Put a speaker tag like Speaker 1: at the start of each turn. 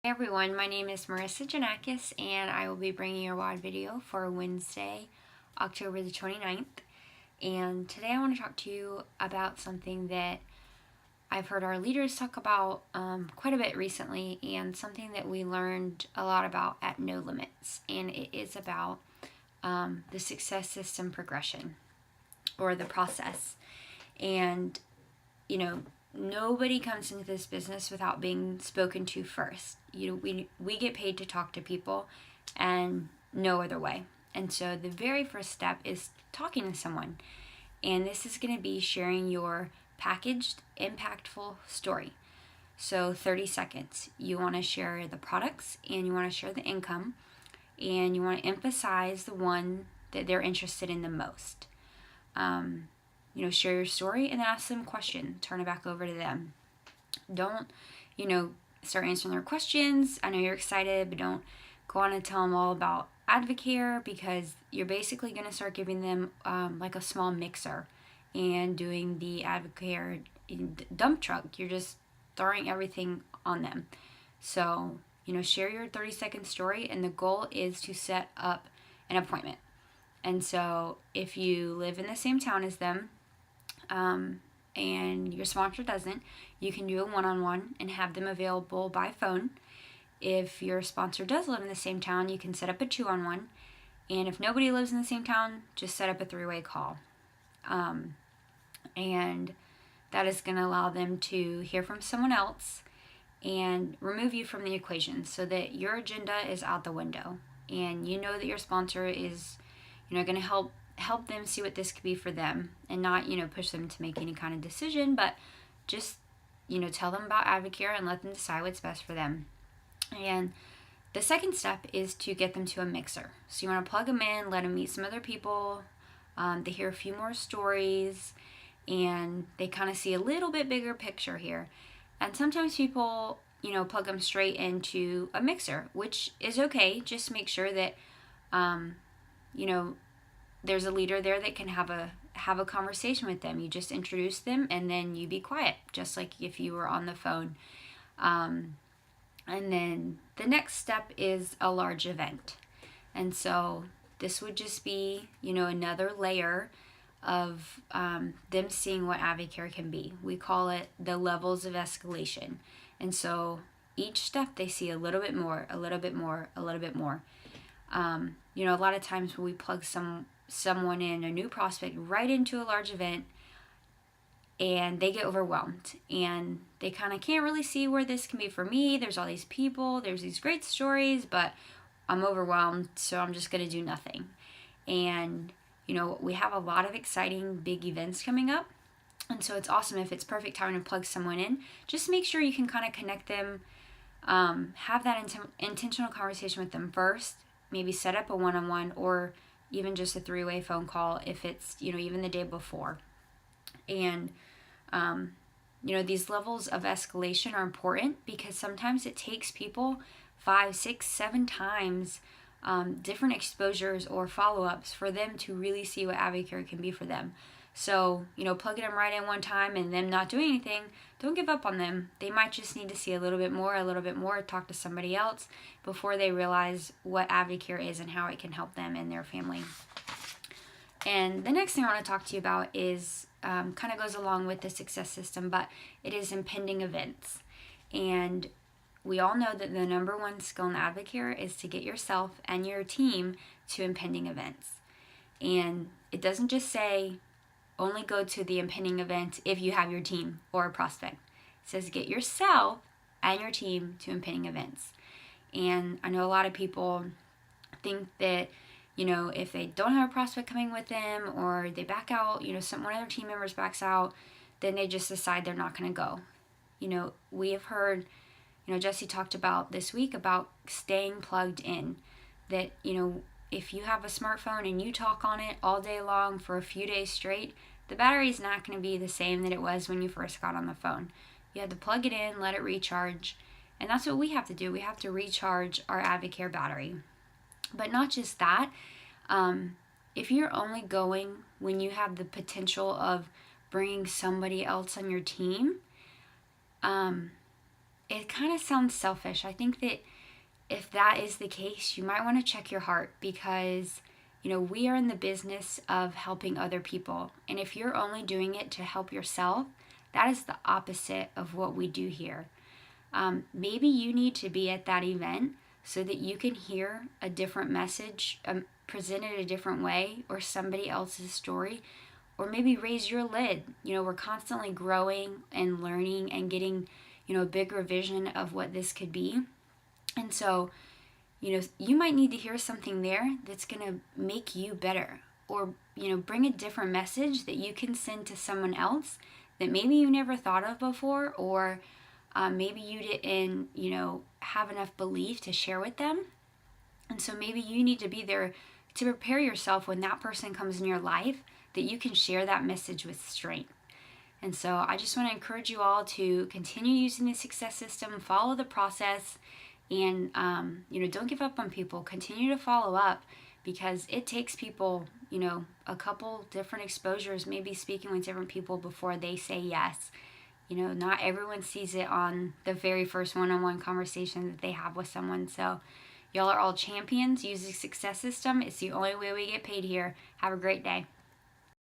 Speaker 1: Hey everyone, my name is Marissa Janakis and I will be bringing you a WOD video for Wednesday, October the 29th. And today I want to talk to you about something that I've heard our leaders talk about quite a bit recently, and something that we learned a lot about at No Limits. And it is about the success system progression, or the process. And nobody comes into this business without being spoken to first. We get paid to talk to people, and no other way. And so the very first step is talking to someone. And this is going to be sharing your packaged, impactful story. So 30 seconds. You want to share the products, and you want to share the income, and you want to emphasize the one that they're interested in the most. Share your story and then ask them a question. Turn it back over to them. Don't, start answering their questions. I know you're excited, but don't go on and tell them all about Advocare, because you're basically going to start giving them like a small mixer and doing the Advocare dump truck. You're just throwing everything on them. So, share your 30-second story, and the goal is to set up an appointment. And so if you live in the same town as them, and your sponsor doesn't, you can do a one-on-one and have them available by phone. If your sponsor does live in the same town, you can set up a two-on-one. And if nobody lives in the same town, just set up a three-way call. And that is going to allow them to hear from someone else and remove you from the equation, so that your agenda is out the window. And you know that your sponsor is, going to help them see what this could be for them, and not, push them to make any kind of decision, but just, tell them about Advocare and let them decide what's best for them. And the second step is to get them to a mixer. So you want to plug them in, let them meet some other people, they hear a few more stories, and they kind of see a little bit bigger picture here. And sometimes people, plug them straight into a mixer, which is okay. Just make sure that, there's a leader there that can have a conversation with them. You just introduce them, and then you be quiet, just like if you were on the phone. And then the next step is a large event. And so this would just be, another layer of them seeing what Advocare can be. We call it the levels of escalation. And so each step they see a little bit more, a little bit more, a little bit more. A lot of times when we plug someone in, a new prospect, right into a large event, and they get overwhelmed, and they kind of can't really see where this can be for me. There's all these people, there's these great stories, but I'm overwhelmed, so I'm just going to do nothing. And we have a lot of exciting big events coming up, and so it's awesome if it's perfect time to plug someone in. Just make sure you can kind of connect them, have that intentional conversation with them first. Maybe set up a one-on-one, or even just a three-way phone call if it's, even the day before. And, these levels of escalation are important, because sometimes it takes people 5, 6, 7 times different exposures or follow-ups for them to really see what Advocare can be for them. So, plugging them right in one time and them not doing anything, don't give up on them. They might just need to see a little bit more, talk to somebody else before they realize what Advocare is and how it can help them and their family. And the next thing I want to talk to you about is kind of goes along with the success system, but it is impending events. And we all know that the number one skill in Advocare is to get yourself and your team to impending events. And it doesn't just say only go to the impending event if you have your team or a prospect. It says get yourself and your team to impending events. And I know a lot of people think that, if they don't have a prospect coming with them, or they back out, one of their team members backs out, then they just decide they're not going to go. We have heard, Jesse talked about this week about staying plugged in. That, if you have a smartphone and you talk on it all day long for a few days straight, the battery is not going to be the same that it was when you first got on the phone. You have to plug it in, let it recharge, and that's what we have to do. We have to recharge our Advocare battery. But not just that. If you're only going when you have the potential of bringing somebody else on your team, it kind of sounds selfish. I think that if that is the case, you might want to check your heart, because we are in the business of helping other people. And if you're only doing it to help yourself, that is the opposite of what we do here. Maybe you need to be at that event so that you can hear a different message presented a different way, or somebody else's story, or maybe raise your lid. We're constantly growing and learning and getting, a bigger vision of what this could be. And so, you might need to hear something there that's going to make you better, or, bring a different message that you can send to someone else that maybe you never thought of before, or maybe you didn't, have enough belief to share with them. And so maybe you need to be there to prepare yourself when that person comes in your life, that you can share that message with strength. And so I just want to encourage you all to continue using the success system, follow the process, and don't give up on people. Continue to follow up, because it takes people, a couple different exposures, maybe speaking with different people before they say yes. Not everyone sees it on the very first one-on-one conversation that they have with someone. So y'all are all champions. Use the success system. It's the only way we get paid here. Have a great day.